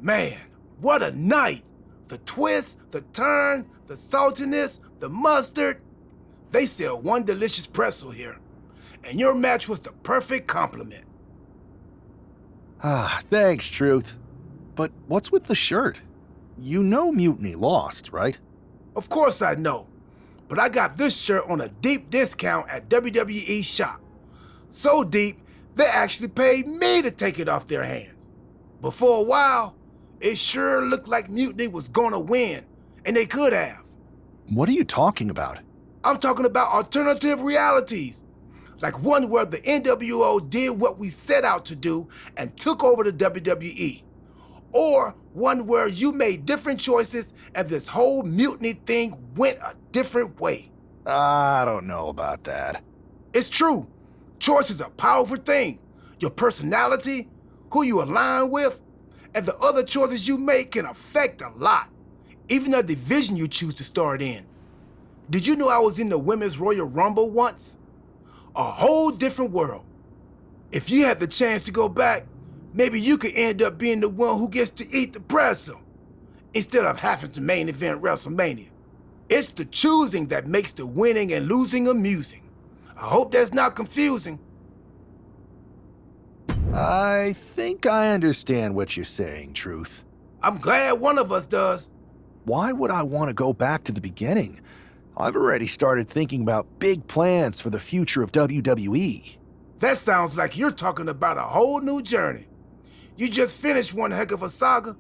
Man, what a night! The twist, the turn, the saltiness, the mustard. They sell one delicious pretzel here. And your match was the perfect compliment. Ah, thanks, Truth. But what's with the shirt? You know Mutiny lost, right? Of course I know. But I got this shirt on a deep discount at WWE shop. So deep, they actually paid me to take it off their hands. But for a while, it sure looked like Mutiny was gonna win, and they could have. What are you talking about? I'm talking about alternative realities. Like one where the NWO did what we set out to do and took over the WWE. Or one where you made different choices and this whole mutiny thing went a different way. I don't know about that. It's true. Choice is a powerful thing. Your personality, who you align with, and the other choices you make can affect a lot. Even the division you choose to start in. Did you know I was in the Women's Royal Rumble once? A whole different world. If you had the chance to go back, maybe you could end up being the one who gets to eat the pretzel instead of having to main event WrestleMania. It's the choosing that makes the winning and losing amusing. I hope that's not confusing. I think I understand what you're saying, Truth. I'm glad one of us does. Why would I want to go back to the beginning? I've already started thinking about big plans for the future of WWE. That sounds like you're talking about a whole new journey. You just finished one heck of a saga.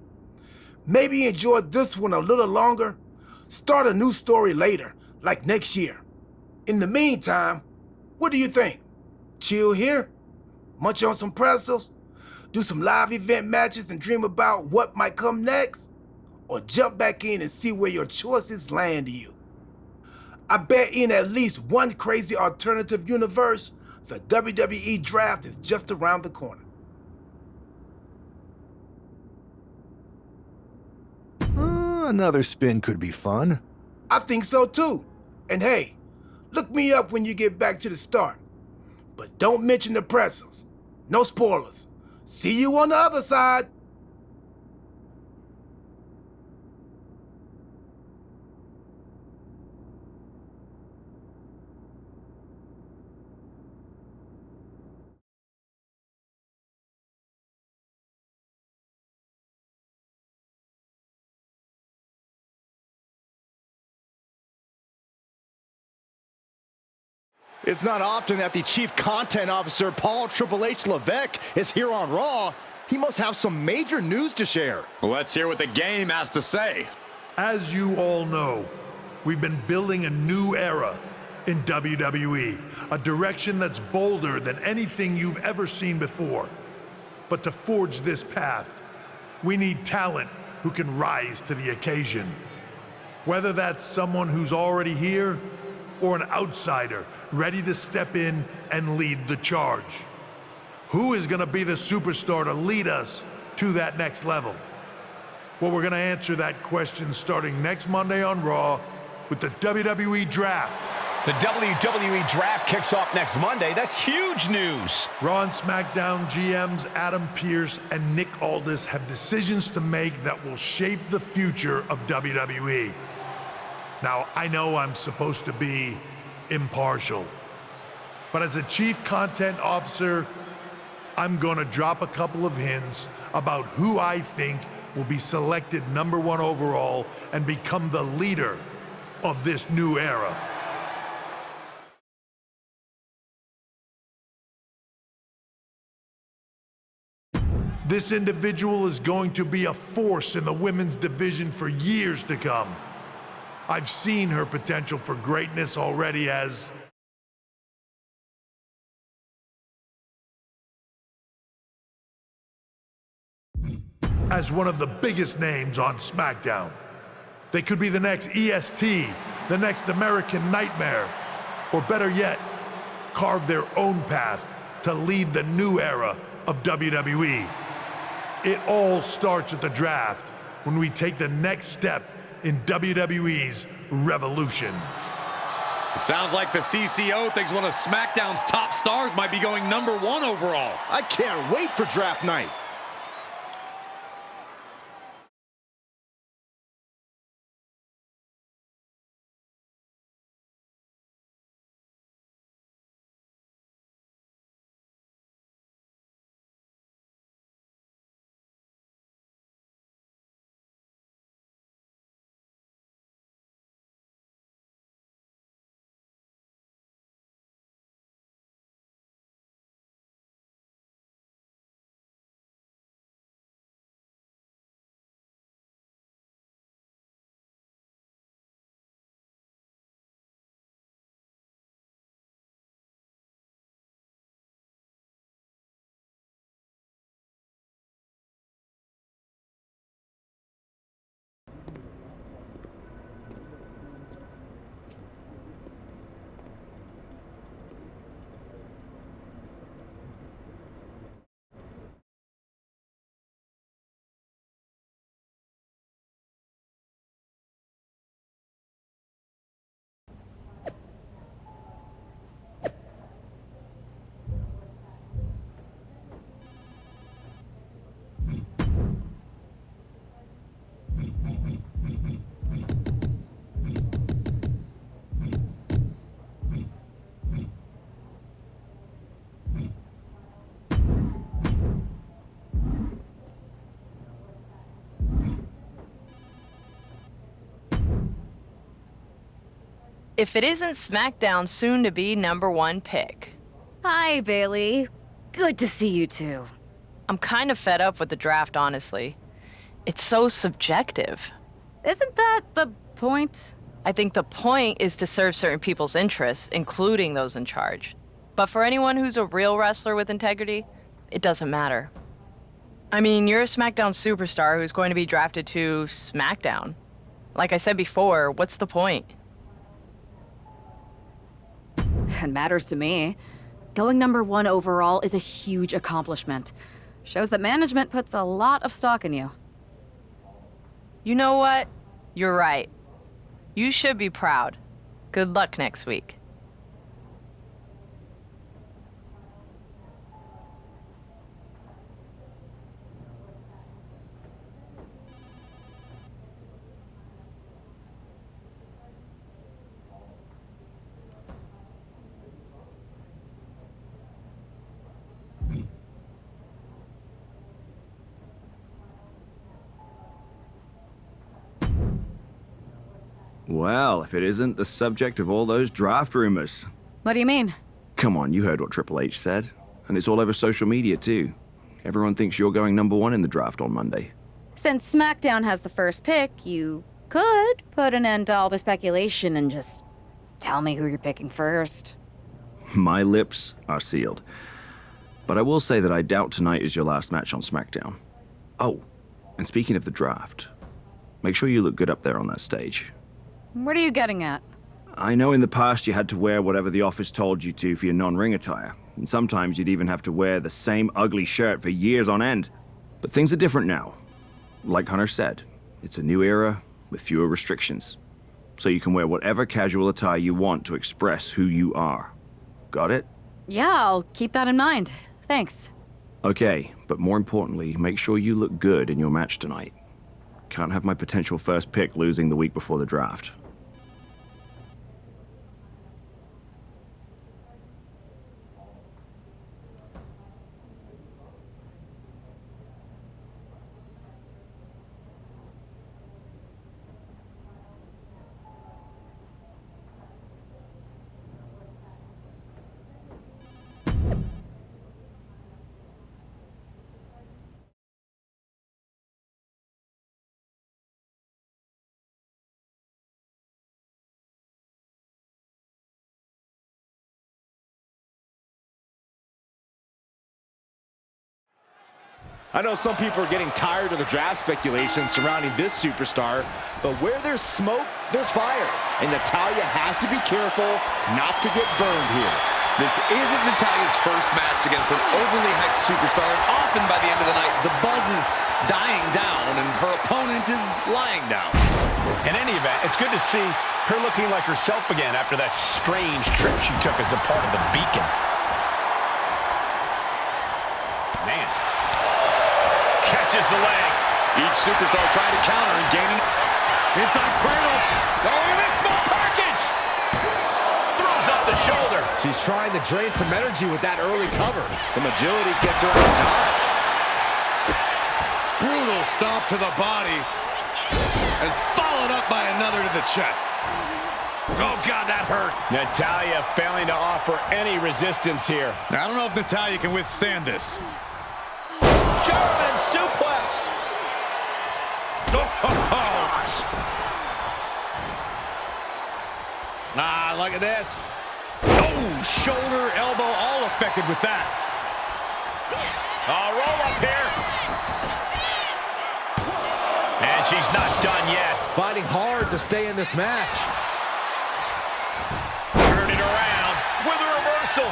Maybe enjoy this one a little longer. Start a new story later, like next year. In the meantime, what do you think? Chill here? Munch on some pretzels? Do some live event matches and dream about what might come next? Or jump back in and see where your choices land you? I bet in at least one crazy alternative universe, the WWE draft is just around the corner. Another spin could be fun. I think so too. And hey, look me up when you get back to the start. But don't mention the pretzels. No spoilers. See you on the other side. It's not often that the Chief Content Officer, Paul Triple H Levesque, is here on Raw. He must have some major news to share. Let's hear what the game has to say. As you all know, we've been building a new era in WWE, a direction that's bolder than anything you've ever seen before. But to forge this path, we need talent who can rise to the occasion. Whether that's someone who's already here or an outsider ready to step in and lead the charge. Who is going to be the superstar to lead us to that next level? Well, we're going to answer that question starting next Monday on Raw with the WWE Draft. The WWE Draft kicks off next Monday. That's huge news. Raw and SmackDown GMs Adam Pearce and Nick Aldis have decisions to make that will shape the future of WWE. Now, I know I'm supposed to be impartial, but as a Chief Content Officer, I'm gonna drop a couple of hints about who I think will be selected #1 overall and become the leader of this new era. This individual is going to be a force in the women's division for years to come. I've seen her potential for greatness already as one of the biggest names on SmackDown. They could be the next EST, the next American Nightmare, or better yet, carve their own path to lead the new era of WWE. It all starts at the draft when we take the next step in WWE's revolution. It sounds like the CCO thinks one of SmackDown's top stars might be going #1 overall. I can't wait for draft night. if it isn't SmackDown's soon-to-be #1 pick. Hi, Bailey. Good to see you too. I'm kind of fed up with the draft, honestly. It's so subjective. Isn't that the point? I think the point is to serve certain people's interests, including those in charge. But for anyone who's a real wrestler with integrity, it doesn't matter. I mean, you're a SmackDown superstar who's going to be drafted to SmackDown. Like I said before, what's the point? It matters to me. Going #1 overall is a huge accomplishment. Shows that management puts a lot of stock in you. You know what? You're right. You should be proud. Good luck next week. Well, if it isn't the subject of all those draft rumors. What do you mean? Come on, you heard what Triple H said. And it's all over social media, too. Everyone thinks you're going #1 in the draft on Monday. Since SmackDown has the first pick, you could put an end to all the speculation and just tell me who you're picking first. My lips are sealed. But I will say that I doubt tonight is your last match on SmackDown. Oh, and speaking of the draft, make sure you look good up there on that stage. What are you getting at? I know in the past you had to wear whatever the office told you to for your non-ring attire, and sometimes you'd even have to wear the same ugly shirt for years on end. But things are different now. Like Hunter said, it's a new era with fewer restrictions. So you can wear whatever casual attire you want to express who you are. Got it? Yeah, I'll keep that in mind. Thanks. Okay, but more importantly, make sure you look good in your match tonight. Can't have my potential first pick losing the week before the draft. I know some people are getting tired of the draft speculation surrounding this superstar, but where there's smoke, there's fire. And Natalya has to be careful not to get burned here. This isn't Natalya's first match against an overly hyped superstar, and often by the end of the night, the buzz is dying down and her opponent is lying down. In any event, it's good to see her looking like herself again after that strange trip she took as a part of the Beacon. Man. Catches the leg. Each superstar trying to counter and gaining. Inside cradle. Oh, look at this small package. Throws up the shoulder. She's trying to drain some energy with that early cover. Some agility gets her out of dodge. Brutal stomp to the body. And followed up by another to the chest. Oh, God, that hurt. Natalya failing to offer any resistance here. I don't know if Natalya can withstand this. German suplex. Gosh. Ah, look at this. Oh, shoulder, elbow, all affected with that. Roll up here. And she's not done yet. Fighting hard to stay in this match. Turn it around with a reversal.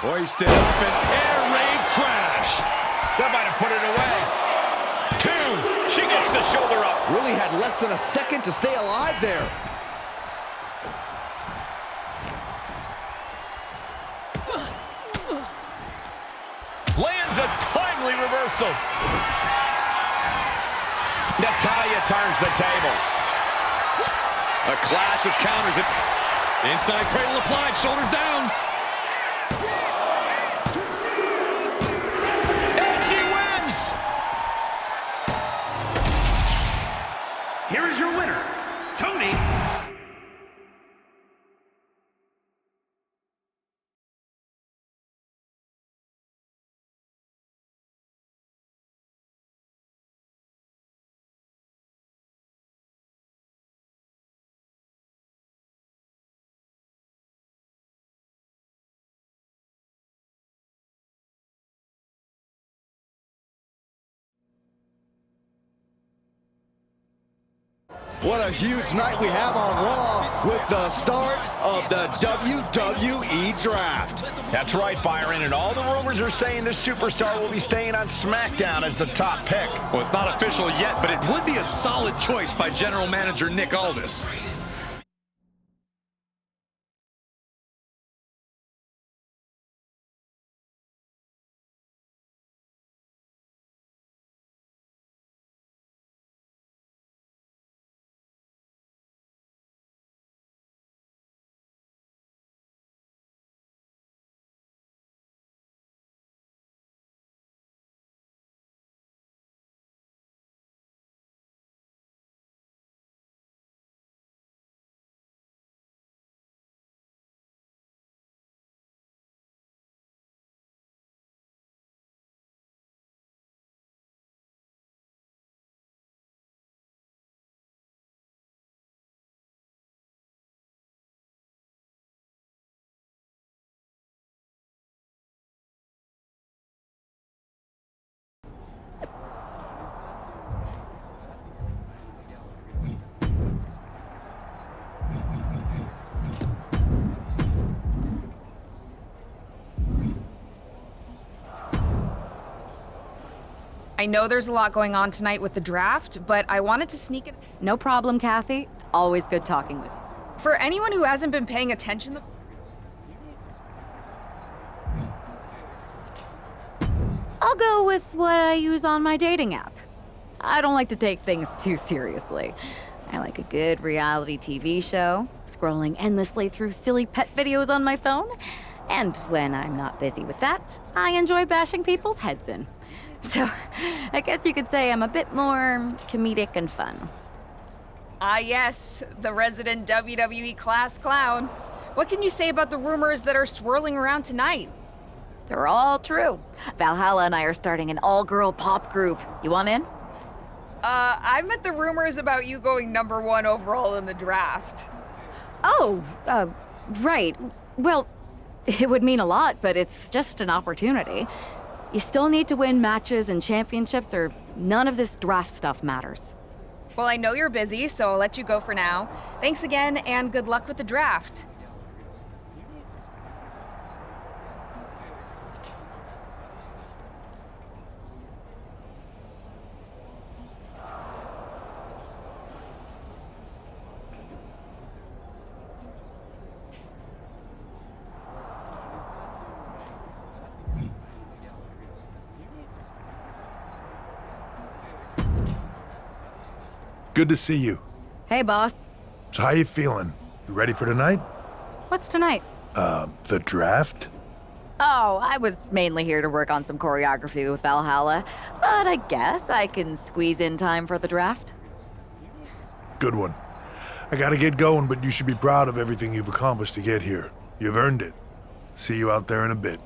Hoisted up and air raid crash. That might have put it away. 2. She gets the shoulder up. Really had less than a second to stay alive there. Lands a timely reversal. Natalya turns the tables. A clash of counters. Inside cradle applied, shoulders down. And she wins! Here is your winner, What a huge night we have on Raw with the start of the WWE Draft. That's right, Byron, and all the rumors are saying this superstar will be staying on SmackDown as the top pick. Well, it's not official yet, but it would be a solid choice by General Manager Nick Aldis. I know there's a lot going on tonight with the draft, but I wanted to sneak it. No problem, Kathy. It's always good talking with you. For anyone who hasn't been paying attention, I'll go with what I use on my dating app. I don't like to take things too seriously. I like a good reality TV show, scrolling endlessly through silly pet videos on my phone, and when I'm not busy with that, I enjoy bashing people's heads in. So, I guess you could say I'm a bit more comedic and fun. Ah yes, the resident WWE class clown. What can you say about the rumors that are swirling around tonight? They're all true. Valhalla and I are starting an all-girl pop group. You want in? I meant the rumors about you going #1 overall in the draft. Oh, right. Well, it would mean a lot, but it's just an opportunity. You still need to win matches and championships, or none of this draft stuff matters. Well, I know you're busy, so I'll let you go for now. Thanks again, and good luck with the draft. Good to see you. Hey, boss. So how you feeling? You ready for tonight? What's tonight? The draft? Oh, I was mainly here to work on some choreography with Valhalla, but I guess I can squeeze in time for the draft. Good one. I gotta get going, but you should be proud of everything you've accomplished to get here. You've earned it. See you out there in a bit.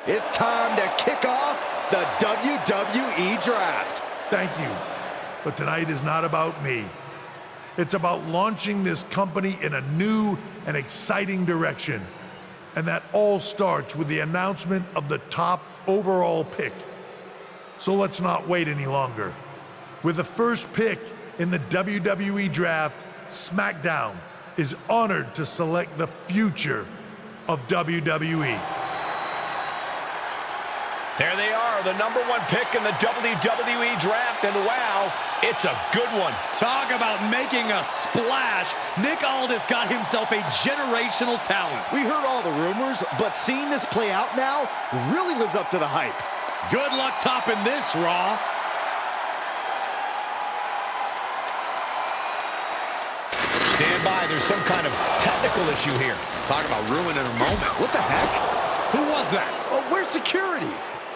It's time to kick off the WWE Draft. Thank you. But tonight is not about me. It's about launching this company in a new and exciting direction. And that all starts with the announcement of the top overall pick. So let's not wait any longer. With the first pick in the WWE Draft, SmackDown is honored to select the future of WWE. There they are, the #1 pick in the WWE Draft, and wow, it's a good one. Talk about making a splash. Nick Aldis got himself a generational talent. We heard all the rumors, but seeing this play out now really lives up to the hype. Good luck topping this, Raw. Stand by, there's some kind of technical issue here. Talk about ruining a moment. What the heck? Who was that? Oh, where's security?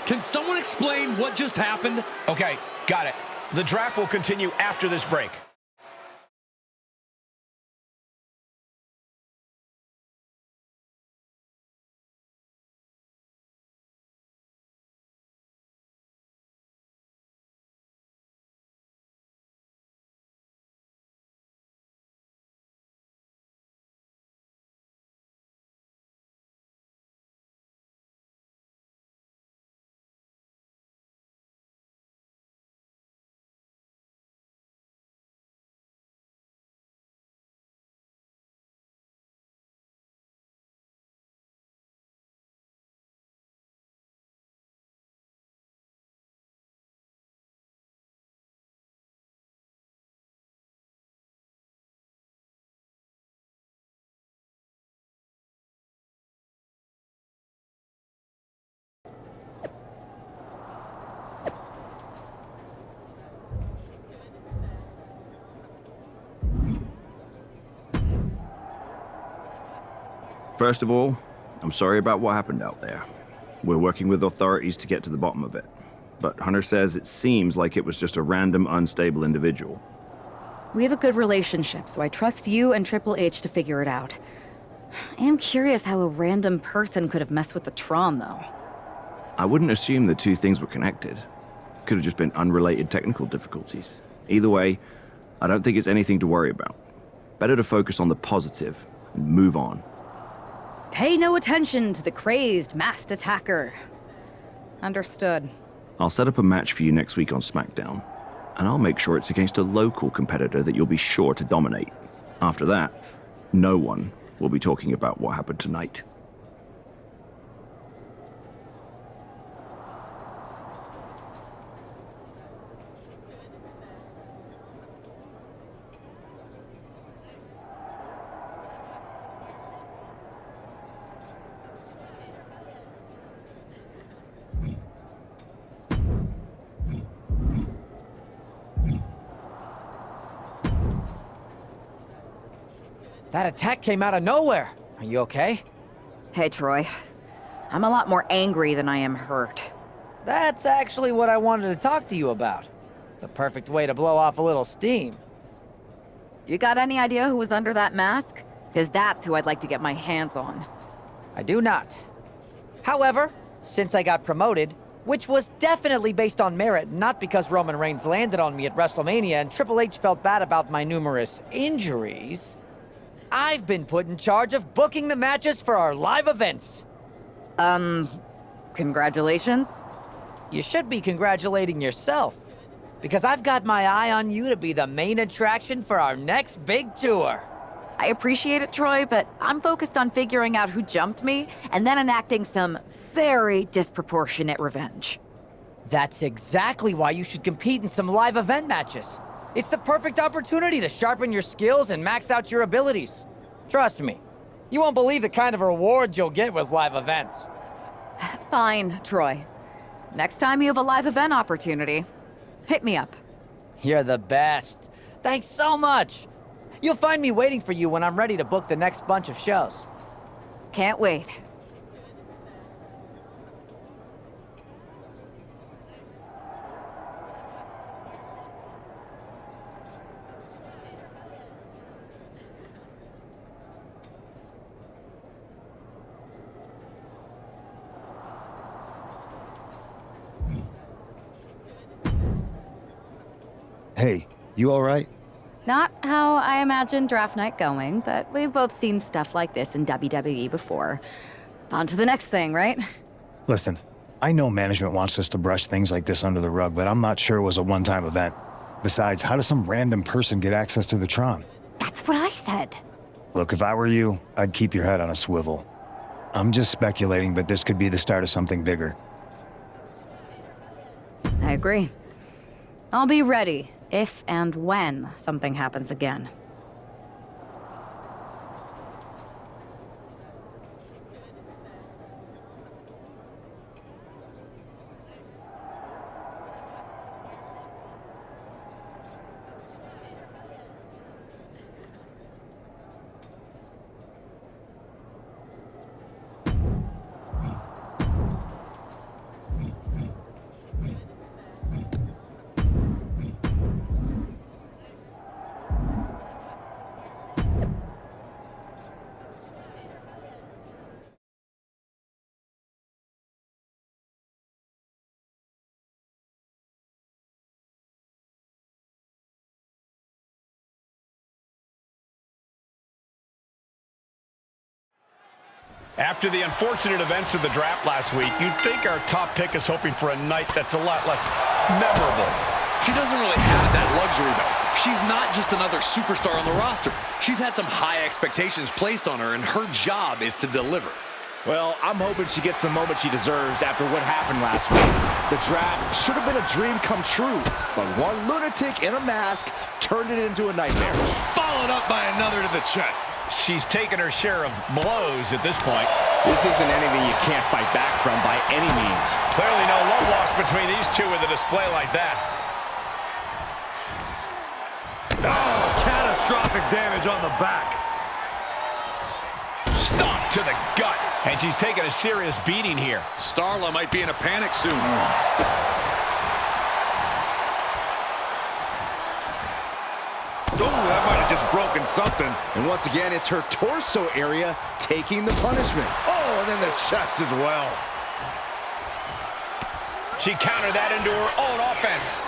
Can someone explain what just happened? Okay, got it. The draft will continue after this break. First of all, I'm sorry about what happened out there. We're working with authorities to get to the bottom of it. But Hunter says it seems like it was just a random, unstable individual. We have a good relationship, so I trust you and Triple H to figure it out. I am curious how a random person could have messed with the Tron, though. I wouldn't assume the two things were connected. Could have just been unrelated technical difficulties. Either way, I don't think it's anything to worry about. Better to focus on the positive and move on. Pay no attention to the crazed, masked attacker. Understood. I'll set up a match for you next week on SmackDown, and I'll make sure it's against a local competitor that you'll be sure to dominate. After that, no one will be talking about what happened tonight. That attack came out of nowhere. Are you okay? Hey, Troy. I'm a lot more angry than I am hurt. That's actually what I wanted to talk to you about. The perfect way to blow off a little steam. You got any idea who was under that mask? Because that's who I'd like to get my hands on. I do not. However, since I got promoted, which was definitely based on merit, not because Roman Reigns landed on me at WrestleMania and Triple H felt bad about my numerous injuries, I've been put in charge of booking the matches for our live events. Congratulations? You should be congratulating yourself, because I've got my eye on you to be the main attraction for our next big tour. I appreciate it, Troy, but I'm focused on figuring out who jumped me and then enacting some very disproportionate revenge. That's exactly why you should compete in some live event matches. It's the perfect opportunity to sharpen your skills and max out your abilities. Trust me, you won't believe the kind of rewards you'll get with live events. Fine, Troy. Next time you have a live event opportunity, hit me up. You're the best. Thanks so much. You'll find me waiting for you when I'm ready to book the next bunch of shows. Can't wait. Hey, you all right? Not how I imagined draft night going, but we've both seen stuff like this in WWE before. On to the next thing, right? Listen, I know management wants us to brush things like this under the rug, but I'm not sure it was a one-time event. Besides, how does some random person get access to the Tron? That's what I said. Look, if I were you, I'd keep your head on a swivel. I'm just speculating, but this could be the start of something bigger. I agree. I'll be ready if and when something happens again. After the unfortunate events of the draft last week, you'd think our top pick is hoping for a night that's a lot less memorable. She doesn't really have that luxury, though. She's not just another superstar on the roster. She's had some high expectations placed on her, and her job is to deliver. Well, I'm hoping she gets the moment she deserves after what happened last week. The draft should have been a dream come true, but one lunatic in a mask turned it into a nightmare. Followed up by another to the chest. She's taken her share of blows at this point. This isn't anything you can't fight back from by any means. Clearly no love lost between these two with a display like that. Oh, catastrophic damage on the back. Stomp to the gut. And she's taking a serious beating here. Starla might be in a panic soon. Oh, that might have just broken something. And once again, it's her torso area taking the punishment. Oh, and then the chest as well. She countered that into her own offense.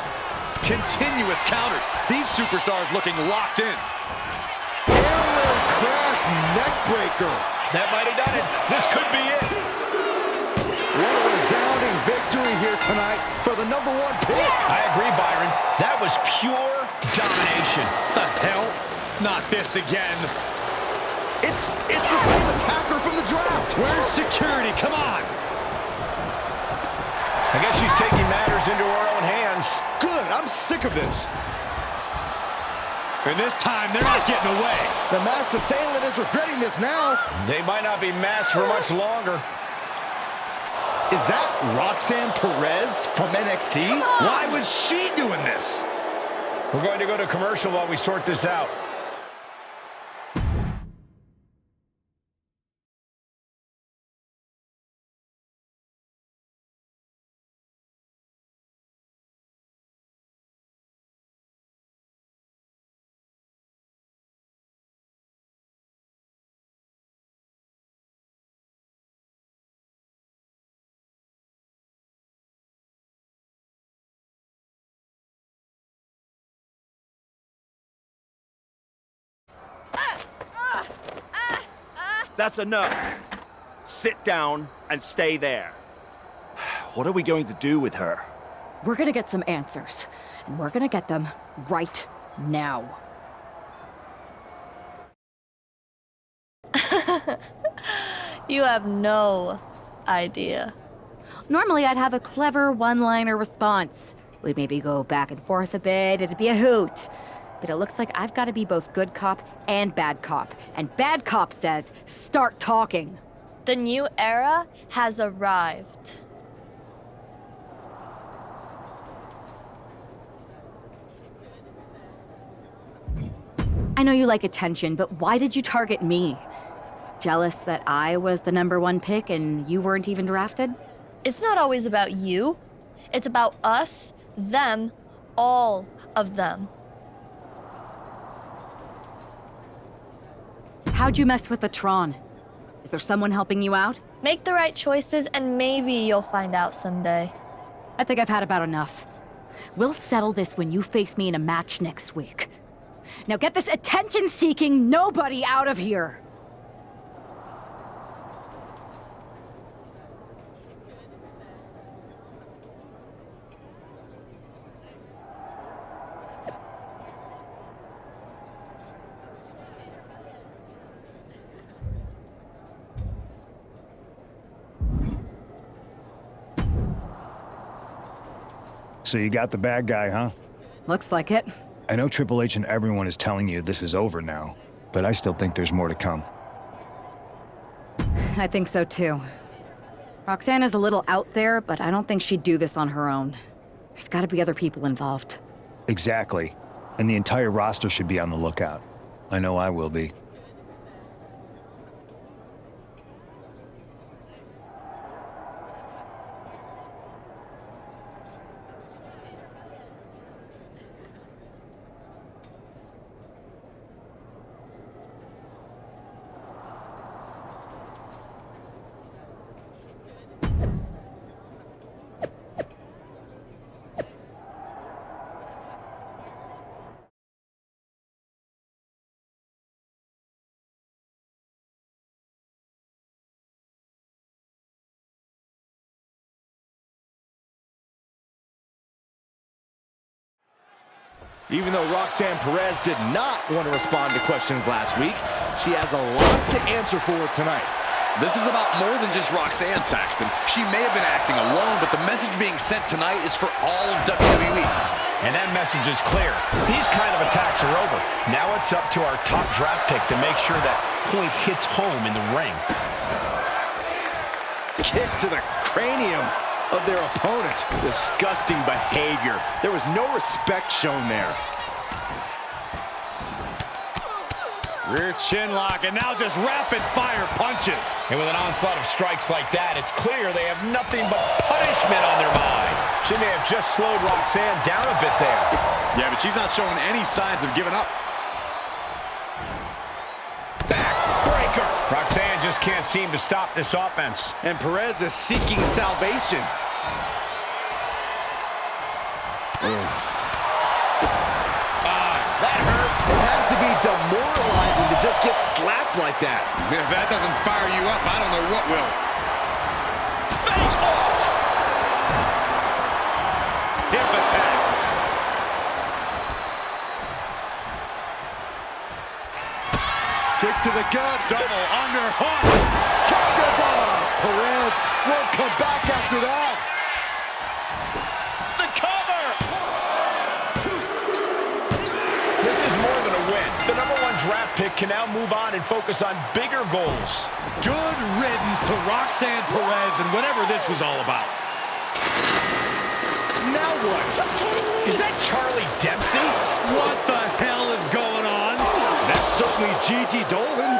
Continuous counters. These superstars looking locked in. Aerial crash neck breaker. That might have done it. This could be it. What a resounding victory here tonight for the #1 pick. I agree, Byron. That was pure domination. The hell? Not this again. It's the same attacker from the draft. Where's security? Come on. I guess she's taking matters into her own hands. Good. I'm sick of this. And this time, they're not getting away. The masked assailant is regretting this now. They might not be masked for much longer. Is that Roxanne Perez from NXT? Why was she doing this? We're going to go to commercial while we sort this out. That's enough. Sit down and stay there. What are we going to do with her? We're gonna get some answers, and we're gonna get them right now. You have no idea. Normally, I'd have a clever one-liner response. We'd maybe go back and forth a bit, it'd be a hoot. But it looks like I've got to be both good cop and bad cop. And bad cop says, start talking. The new era has arrived. I know you like attention, but why did you target me? Jealous that I was the #1 pick and you weren't even drafted? It's not always about you. It's about us, them, all of them. How'd you mess with the Tron? Is there someone helping you out? Make the right choices and maybe you'll find out someday. I think I've had about enough. We'll settle this when you face me in a match next week. Now get this attention-seeking nobody out of here! So you got the bad guy, huh? Looks like it. I know Triple H and everyone is telling you this is over now, but I still think there's more to come. I think so too. Roxanne is a little out there, but I don't think she'd do this on her own. There's gotta be other people involved. Exactly. And the entire roster should be on the lookout. I know I will be. Even though Roxanne Perez did not want to respond to questions last week, she has a lot to answer for tonight. This is about more than just Roxanne, Saxton. She may have been acting alone, but the message being sent tonight is for all of WWE. And that message is clear. These kind of attacks are over. Now it's up to our top draft pick to make sure that point hits home in the ring. Kick to the cranium of their opponent. Disgusting behavior. There was no respect shown there. Rear chin lock, and now just rapid-fire punches. And with an onslaught of strikes like that, it's clear they have nothing but punishment on their mind. She may have just slowed Roxanne down a bit there. Yeah, but she's not showing any signs of giving up. Backbreaker. Roxanne just can't seem to stop this offense. And Perez is seeking salvation. That hurt. It has to be demoralizing to just get slapped like that. If that doesn't fire you up, I don't know what will. Face wash. Hip attack. Kick to the gut. Double underhook. Taco bomb. Perez won't come back after that. The cover. This is more than a win. The #1 draft pick can now move on and focus on bigger goals. Good riddance to Roxanne Perez and whatever this was all about. Now what? Is that Charlie Dempsey? What the hell is going on? That's certainly Gigi Dolan.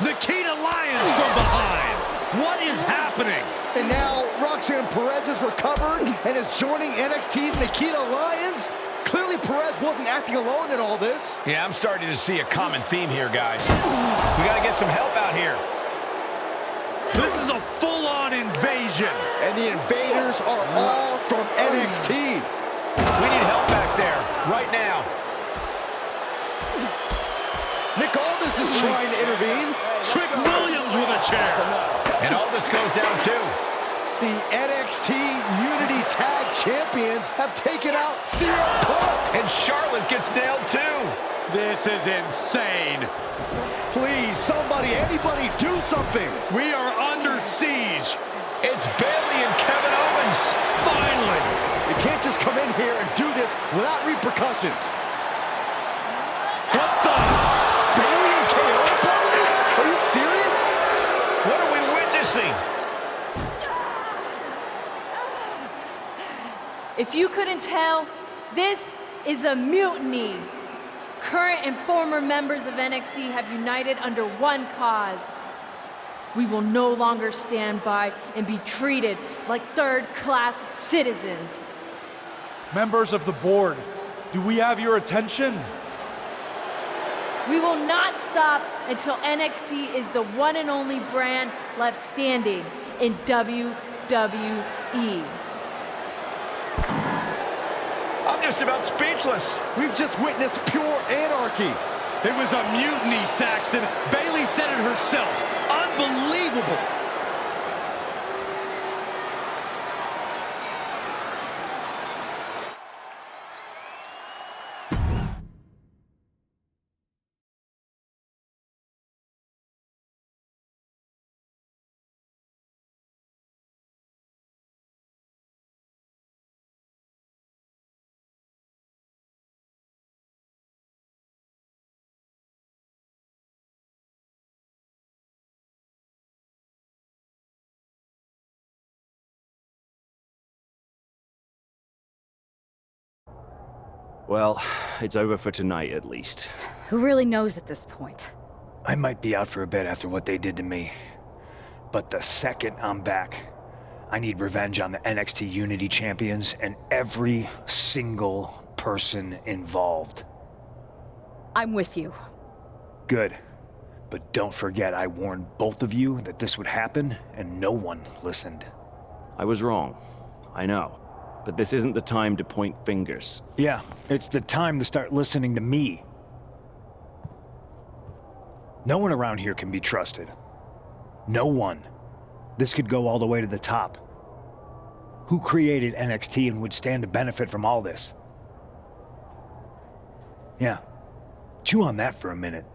Nikita Lyons from behind. What is happening? And now Roxanne Perez is recovered and is joining NXT's Nikita Lyons. Clearly Perez wasn't acting alone in all this. Yeah, I'm starting to see a common theme here, guys. We got to get some help out here. This is a full-on invasion. And the invaders are all from NXT. We need help back there, right now. Nick Aldis is trying to intervene. Trick Williams with a chair. And Aldis goes down too. The NXT Unity Tag Champions have taken out CM Punk. And Charlotte gets nailed too. This is insane. Please, somebody, anybody, do something. We are under siege. It's Bayley and Kevin Owens. Finally. You can't just come in here and do this without repercussions. What the? Bayley and KO about this? Are you serious? What are we witnessing? If you couldn't tell, this is a mutiny. Current and former members of NXT have united under one cause. We will no longer stand by and be treated like third-class citizens. Members of the board, do we have your attention? We will not stop until NXT is the one and only brand left standing in WWE. I'm just about speechless. We've just witnessed pure anarchy. It was a mutiny, Saxton. Bayley said it herself. Unbelievable. Well, it's over for tonight, at least. Who really knows at this point? I might be out for a bit after what they did to me. But the second I'm back, I need revenge on the NXT Unity Champions and every single person involved. I'm with you. Good. But don't forget I warned both of you that this would happen, and no one listened. I was wrong. I know. But this isn't the time to point fingers. Yeah, it's the time to start listening to me. No one around here can be trusted. No one. This could go all the way to the top. Who created NXT and would stand to benefit from all this? Yeah. Chew on that for a minute.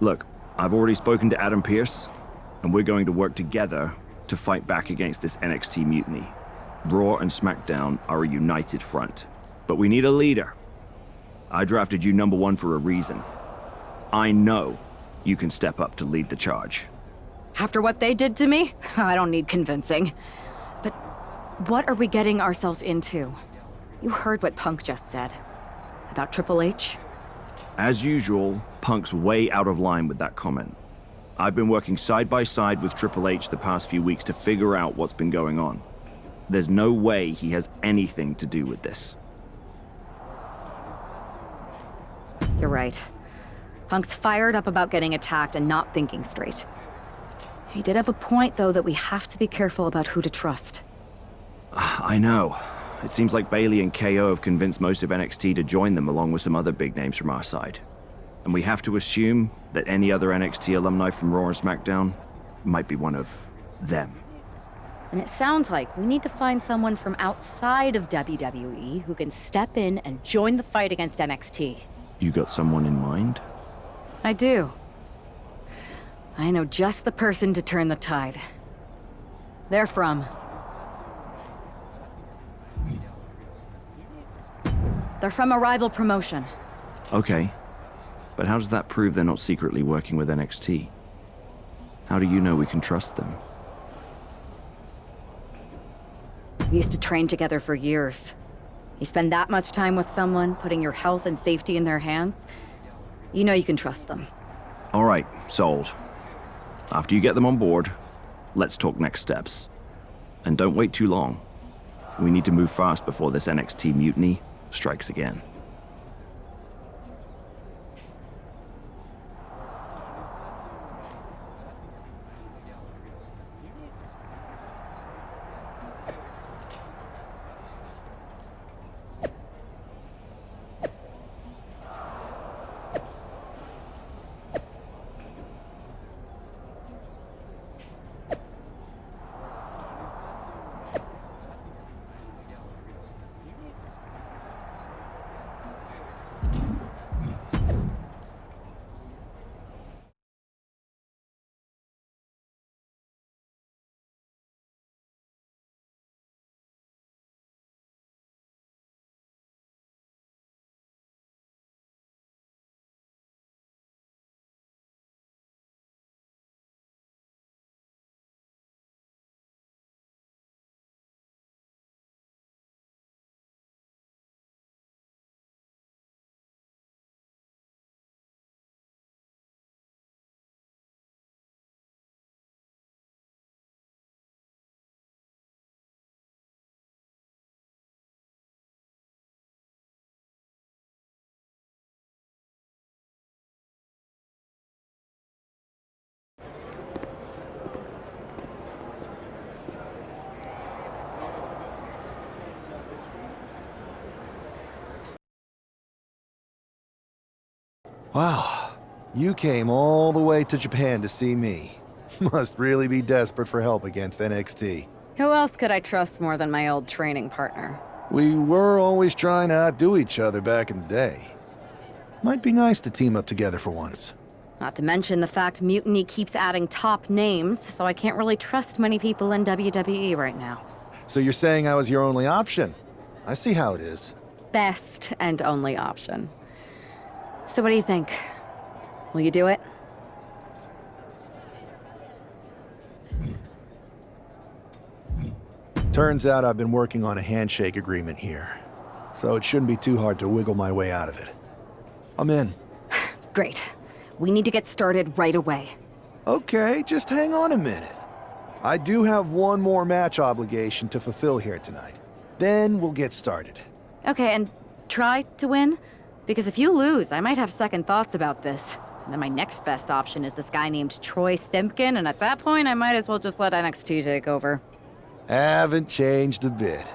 Look, I've already spoken to Adam Pearce, and we're going to work together to fight back against this NXT mutiny. Raw and SmackDown are a united front. But we need a leader. I drafted you #1 for a reason. I know you can step up to lead the charge. After what they did to me, I don't need convincing. But what are we getting ourselves into? You heard what Punk just said. About Triple H? As usual, Punk's way out of line with that comment. I've been working side by side with Triple H the past few weeks to figure out what's been going on. There's no way he has anything to do with this. You're right. Punk's fired up about getting attacked and not thinking straight. He did have a point, though, that we have to be careful about who to trust. I know. It seems like Bailey and KO have convinced most of NXT to join them along with some other big names from our side. And we have to assume that any other NXT alumni from Raw and SmackDown might be one of them. And it sounds like we need to find someone from outside of WWE who can step in and join the fight against NXT. You got someone in mind? I do. I know just the person to turn the tide. They're from... They're from a rival promotion. Okay. But how does that prove they're not secretly working with NXT? How do you know we can trust them? We used to train together for years. You spend that much time with someone, putting your health and safety in their hands, you know you can trust them. All right, sold. After you get them on board, let's talk next steps. And don't wait too long. We need to move fast before this NXT mutiny strikes again. Wow, you came all the way to Japan to see me. Must really be desperate for help against NXT. Who else could I trust more than my old training partner? We were always trying to outdo each other back in the day. Might be nice to team up together for once. Not to mention the fact Mutiny keeps adding top names, so I can't really trust many people in WWE right now. So you're saying I was your only option? I see how it is. Best and only option. So what do you think? Will you do it? Turns out I've been working on a handshake agreement here, so it shouldn't be too hard to wiggle my way out of it. I'm in. Great. We need to get started right away. Okay, just hang on a minute. I do have one more match obligation to fulfill here tonight. Then we'll get started. Okay, and try to win? Because if you lose, I might have second thoughts about this. And then my next best option is this guy named Troy Simpkin, and at that point, I might as well just let NXT take over. Haven't changed a bit.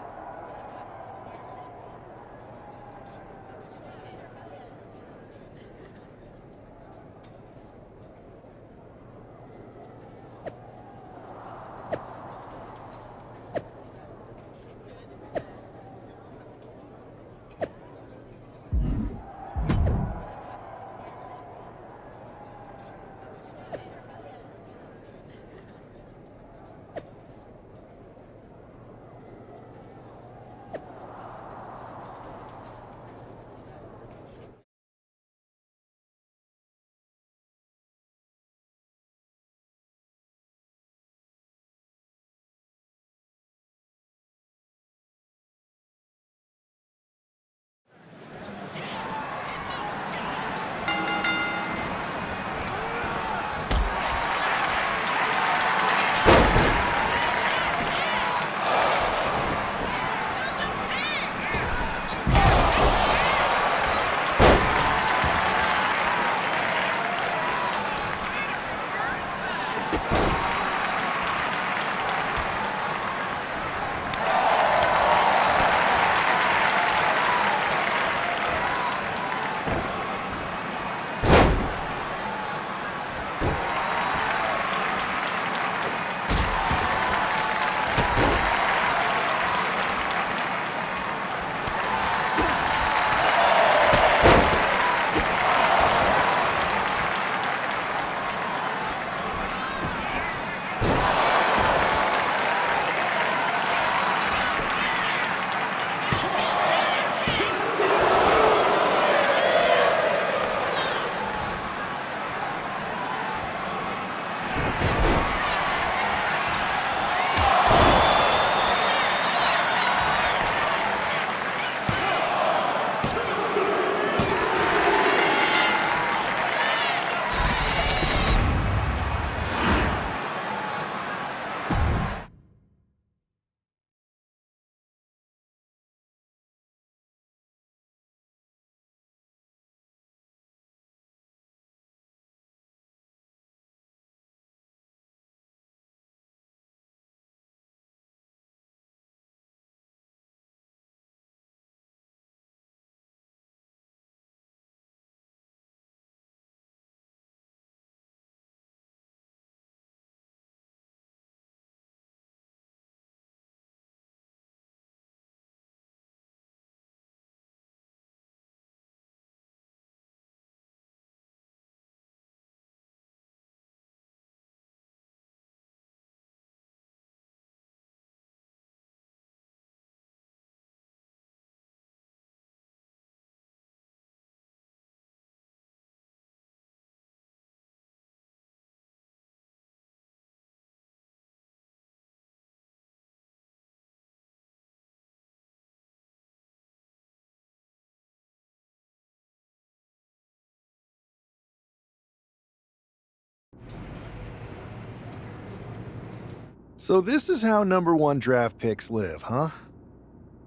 So this is how #1 draft picks live, huh?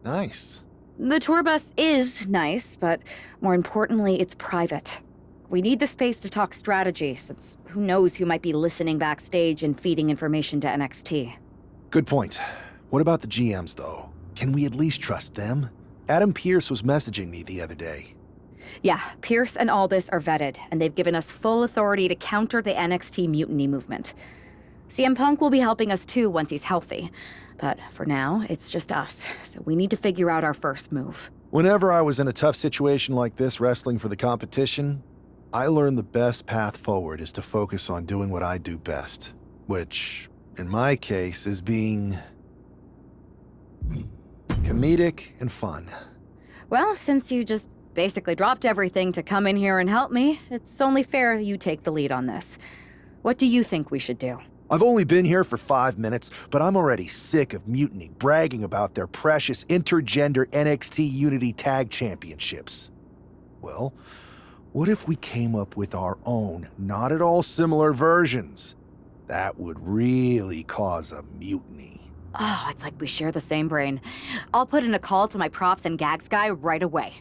Nice. The tour bus is nice, but more importantly, it's private. We need the space to talk strategy, since who knows who might be listening backstage and feeding information to NXT. Good point. What about the GMs, though? Can we at least trust them? Adam Pearce was messaging me the other day. Yeah, Pierce and Aldis are vetted, and they've given us full authority to counter the NXT mutiny movement. CM Punk will be helping us too once he's healthy. But for now, it's just us, so we need to figure out our first move. Whenever I was in a tough situation like this wrestling for the competition, I learned the best path forward is to focus on doing what I do best. Which, in my case, is being comedic and fun. Well, since you just basically dropped everything to come in here and help me, it's only fair you take the lead on this. What do you think we should do? I've only been here for 5 minutes, but I'm already sick of Mutiny bragging about their precious intergender NXT Unity Tag Championships. Well, what if we came up with our own, not at all similar versions? That would really cause a mutiny. Oh, it's like we share the same brain. I'll put in a call to my props and gags guy right away.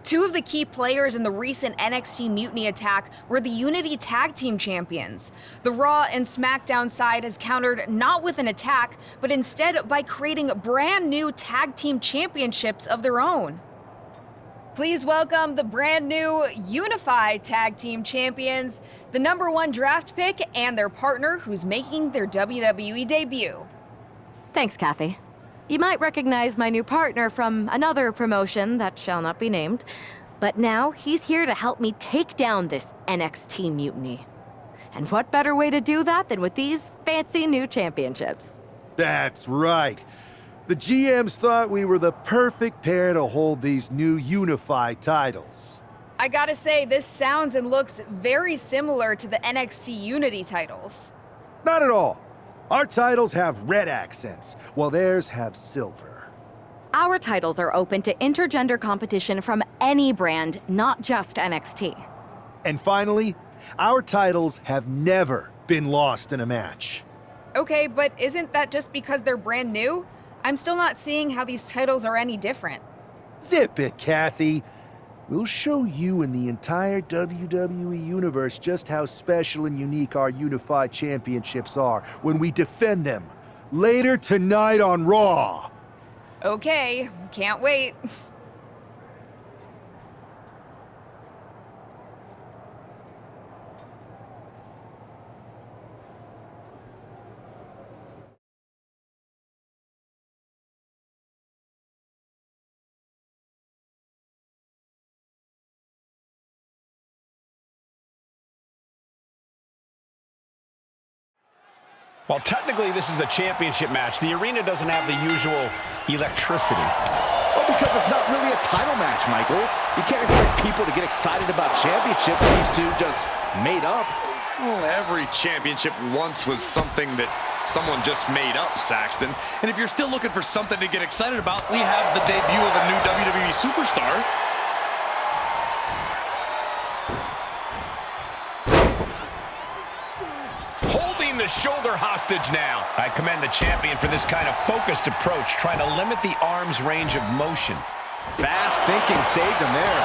Two of the key players in the recent NXT Mutiny attack were the Unity Tag Team Champions. The Raw and SmackDown side has countered not with an attack, but instead by creating brand new Tag Team Championships of their own. Please welcome the brand new Unified Tag Team Champions, the #1 draft pick, and their partner who's making their WWE debut. Thanks, Kathy. You might recognize my new partner from another promotion that shall not be named, but now he's here to help me take down this NXT mutiny. And what better way to do that than with these fancy new championships? That's right. The GMs thought we were the perfect pair to hold these new unified titles. I gotta say, this sounds and looks very similar to the NXT Unity titles. Not at all. Our titles have red accents, while theirs have silver. Our titles are open to intergender competition from any brand, not just NXT. And finally, our titles have never been lost in a match. Okay, but isn't that just because they're brand new? I'm still not seeing how these titles are any different. Zip it, Kathy. We'll show you and the entire WWE Universe just how special and unique our unified championships are when we defend them later tonight on Raw. Okay, can't wait. While technically this is a championship match, the arena doesn't have the usual electricity. Well, because it's not really a title match, Michael. You can't expect people to get excited about championships these two just made up. Well, every championship once was something that someone just made up, Saxton. And if you're still looking for something to get excited about, we have the debut of a new WWE superstar. The shoulder hostage now. I commend the champion for this kind of focused approach, trying to limit the arm's range of motion. Fast thinking saved him there.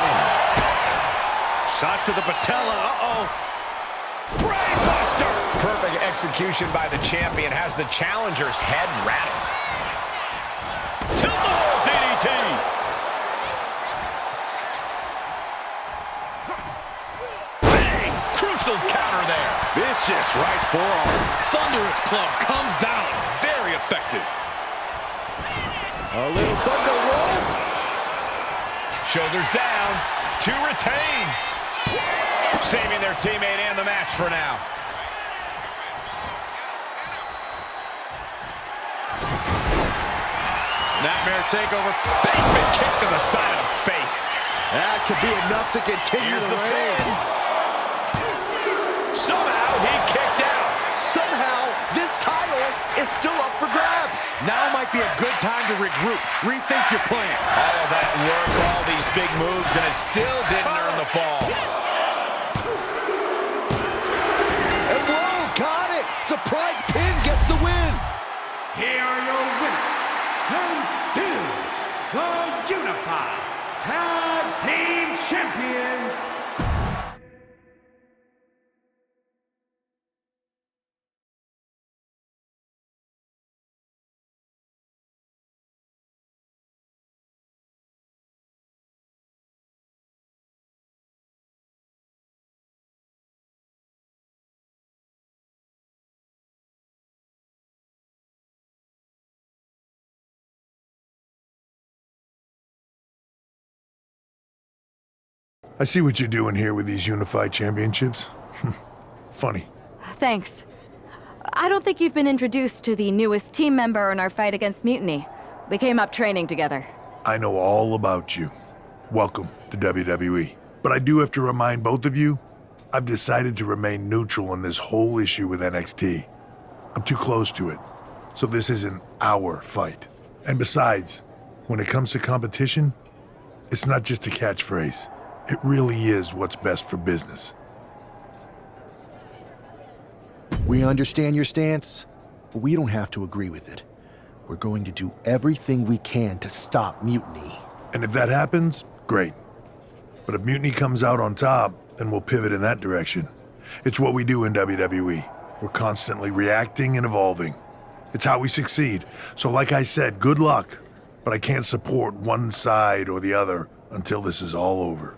Shot to the patella. Uh-oh. Brainbuster! Perfect execution by the champion has the challenger's head rattled. Tilt-the-wall DDT! Bang! Crucial counter there. Vicious right forearm. Thunderous club comes down. Very effective. A little thunder roll. Shoulders down to retain. Saving their teammate and the match for now. Snapmare takeover. Basement kick to the side of the face. That could be enough to continue the reign. Somehow he kicked out. Somehow this title is still up for grabs. Now might be a good time to regroup. Rethink your plan. All of that work, all these big moves, and it still didn't earn the fall. And whoa, got it. Surprise pin gets the win. Here are your winners, and still the Unified Tag Team Champions. I see what you're doing here with these unified championships. Funny. Thanks. I don't think you've been introduced to the newest team member in our fight against Mutiny. We came up training together. I know all about you. Welcome to WWE. But I do have to remind both of you, I've decided to remain neutral in this whole issue with NXT. I'm too close to it. So this isn't our fight. And besides, when it comes to competition, it's not just a catchphrase. It really is what's best for business. We understand your stance, but we don't have to agree with it. We're going to do everything we can to stop Mutiny. And if that happens, great. But if Mutiny comes out on top, then we'll pivot in that direction. It's what we do in WWE. We're constantly reacting and evolving. It's how we succeed. So like I said, good luck. But I can't support one side or the other until this is all over.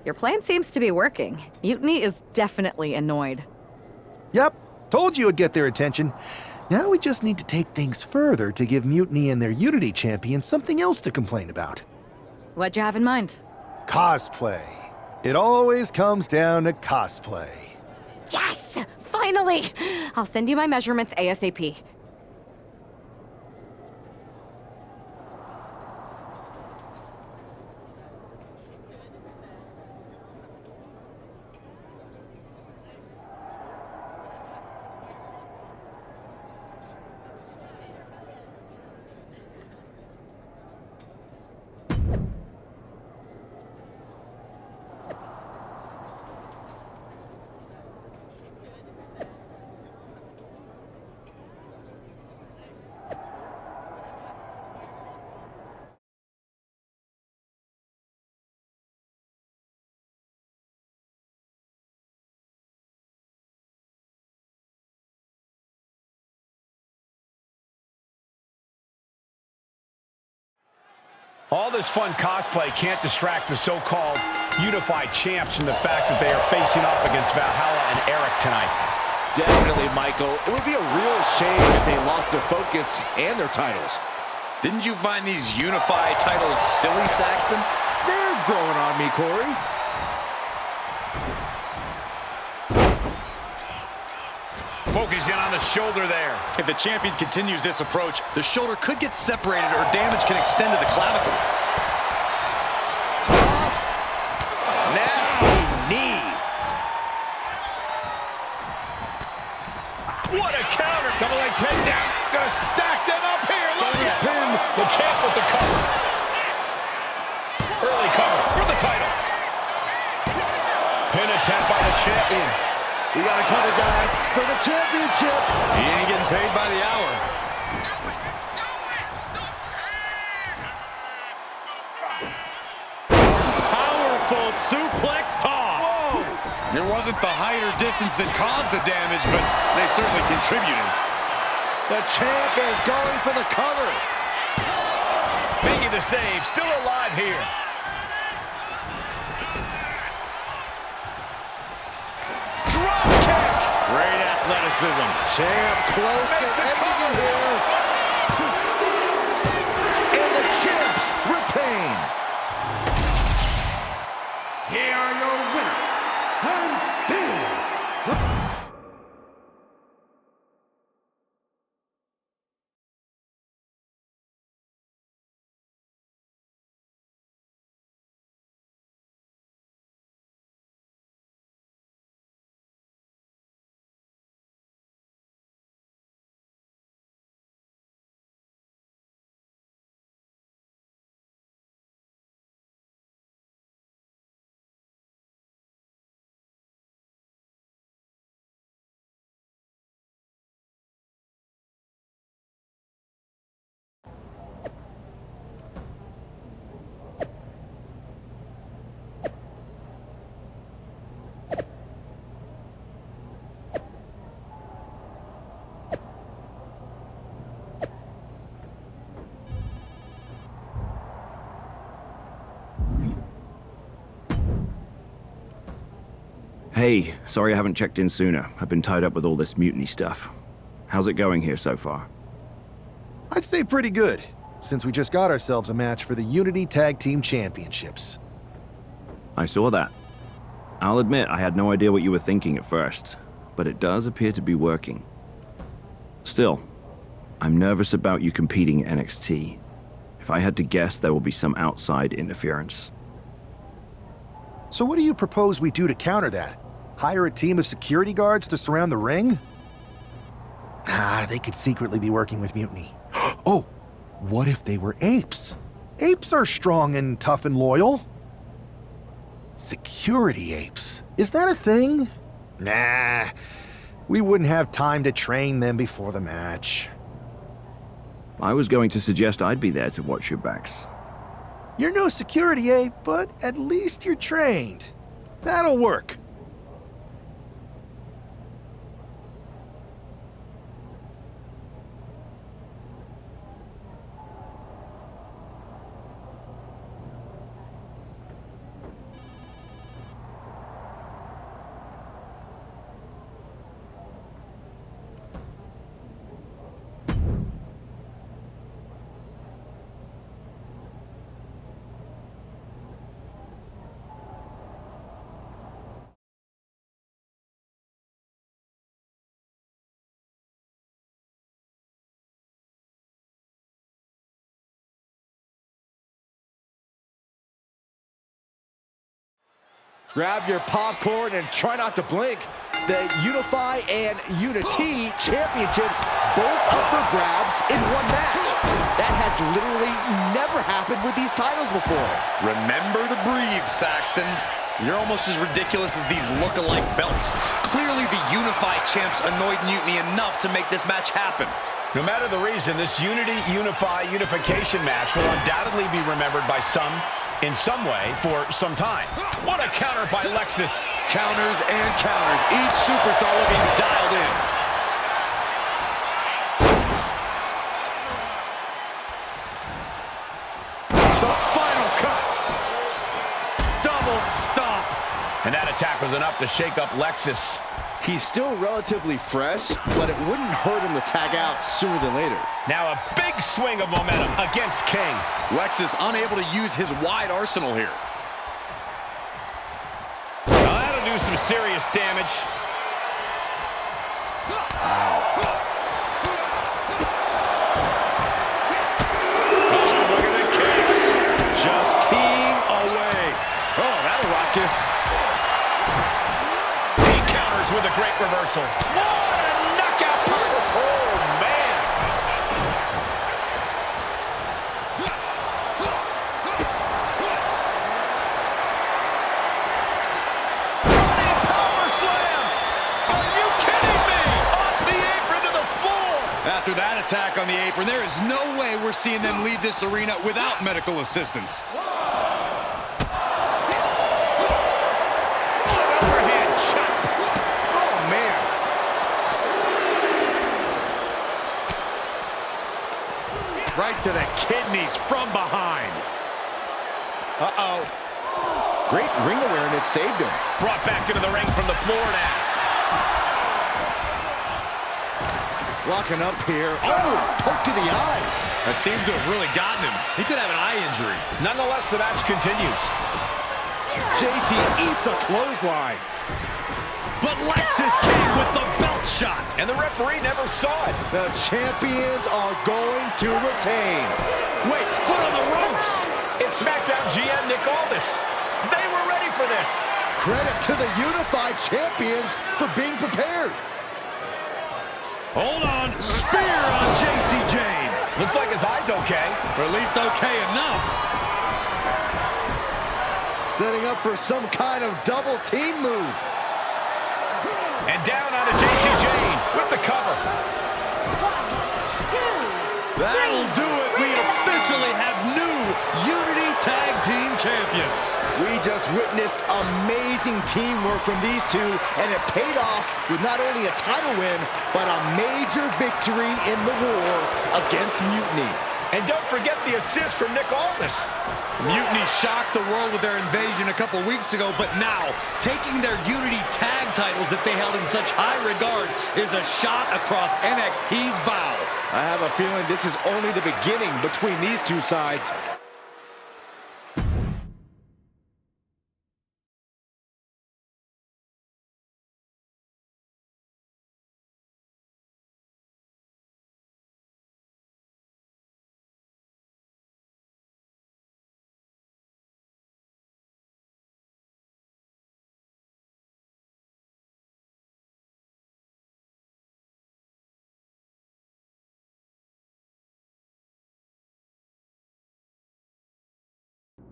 Your plan seems to be working. Mutiny is definitely annoyed. Yep, told you it'd get their attention. Now we just need to take things further to give Mutiny and their Unity champion something else to complain about. What'd you have in mind? Cosplay. It always comes down to cosplay. Yes! Finally! I'll send you my measurements ASAP. All this fun cosplay can't distract the so-called unified champs from the fact that they are facing off against Valhalla and Eric tonight. Definitely, Michael. It would be a real shame if they lost their focus and their titles. Didn't you find these unified titles silly, Saxton? They're growing on me, Corey. Focusing on the shoulder there. If the champion continues this approach, the shoulder could get separated or damage can extend to the clavicle. Toss. Nasty knee. What a counter. Double leg takedown. Gonna stack them up here. Look at him. The champ with the cover. Early cover for the title. Pin attempt by the champion. We got a cover, guys, for the championship. He ain't getting paid by the hour. Powerful suplex toss. Whoa! It wasn't the height or distance that caused the damage, but they certainly contributed. The champ is going for the cover. Making the save, still alive here. Drop kick. Great athleticism. Champ close to ending it here. And the champs retain. Here are your winners, and still Hey, sorry I haven't checked in sooner. I've been tied up with all this mutiny stuff. How's it going here so far? I'd say pretty good, since we just got ourselves a match for the Unity Tag Team Championships. I saw that. I'll admit I had no idea what you were thinking at first, but it does appear to be working. Still, I'm nervous about you competing in NXT. If I had to guess, there will be some outside interference. So what do you propose we do to counter that? Hire a team of security guards to surround the ring? They could secretly be working with Mutiny. Oh, what if they were apes? Apes are strong and tough and loyal. Security apes. Is that a thing? Nah, we wouldn't have time to train them before the match. I was going to suggest I'd be there to watch your backs. You're no security ape, but at least you're trained. That'll work. Grab your popcorn and try not to blink. The Unify and Unity championships both up for grabs in one match. That has literally never happened with these titles before. Remember to breathe, Saxton. You're almost as ridiculous as these look-alike belts. Clearly the Unify champs annoyed Mutiny enough to make this match happen. No matter the reason, this Unity-Unify unification match will undoubtedly be remembered by some in some way for some time. What a counter by Lexus. Counters and counters. Each superstar looking dialed in. The final cut. Double stop. And that attack was enough to shake up Lexus. He's still relatively fresh, but it wouldn't hurt him to tag out sooner than later. Now a big swing of momentum against King. Lex is unable to use his wide arsenal here. Now that'll do some serious damage. Just teeing away. Oh, that'll rock you. He counters with a great reversal. What a knockout punch! Oh, man. Running power slam! Are you kidding me? Off the apron to the floor! After that attack on the apron, there is no way we're seeing them leave this arena without medical assistance. Overhand chop. Oh, man. Right to the kidneys from behind. Uh-oh. Great ring awareness saved him. Brought back into the ring from the floor now. Locking up here. Oh, poke to the eyes. That seems to have really gotten him. He could have an eye injury. Nonetheless, the match continues. JC eats a clothesline. But Lex is king with the belt shot. And the referee never saw it. The champions are going to retain. Wait, foot on the ropes. It's SmackDown GM Nick Aldis. They were ready for this. Credit to the unified champions for being prepared. Hold on, spear on JC Jane. Looks like his eye's okay. Or at least okay enough. Setting up for some kind of double team move. And down onto JC Jane with the cover. 1, 2, That'll do it. We officially have new Unity Tag Team Champions. We just witnessed amazing teamwork from these two, and it paid off with not only a title win, but a major victory in the war against Mutiny. And don't forget the assist from Nick Aldis. Mutiny shocked the world with their invasion a couple weeks ago, but now, taking their Unity Tag titles that they held in such high regard is a shot across NXT's bow. I have a feeling this is only the beginning between these two sides.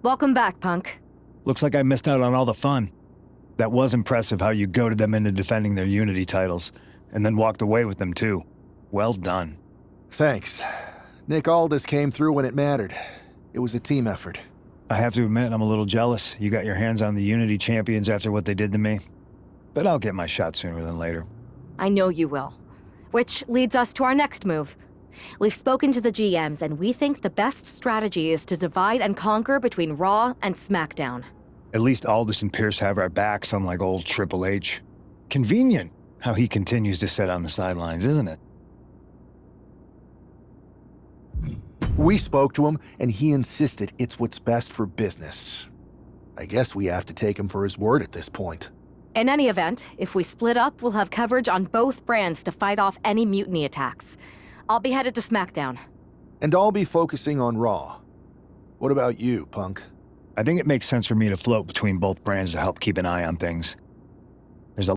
Welcome back, Punk. Looks like I missed out on all the fun. That was impressive how you goaded them into defending their Unity titles, and then walked away with them too. Well done. Thanks. Nick Aldis came through when it mattered. It was a team effort. I have to admit, I'm a little jealous. You got your hands on the Unity champions after what they did to me. But I'll get my shot sooner than later. I know you will. Which leads us to our next move. We've spoken to the GMs, and we think the best strategy is to divide and conquer between Raw and SmackDown. At least Aldis and Pierce have our backs, unlike old Triple H. Convenient how he continues to sit on the sidelines, isn't it? We spoke to him, and he insisted it's what's best for business. I guess we have to take him for his word at this point. In any event, if we split up, we'll have coverage on both brands to fight off any mutiny attacks. I'll be headed to SmackDown. And I'll be focusing on Raw. What about you, Punk? I think it makes sense for me to float between both brands to help keep an eye on things.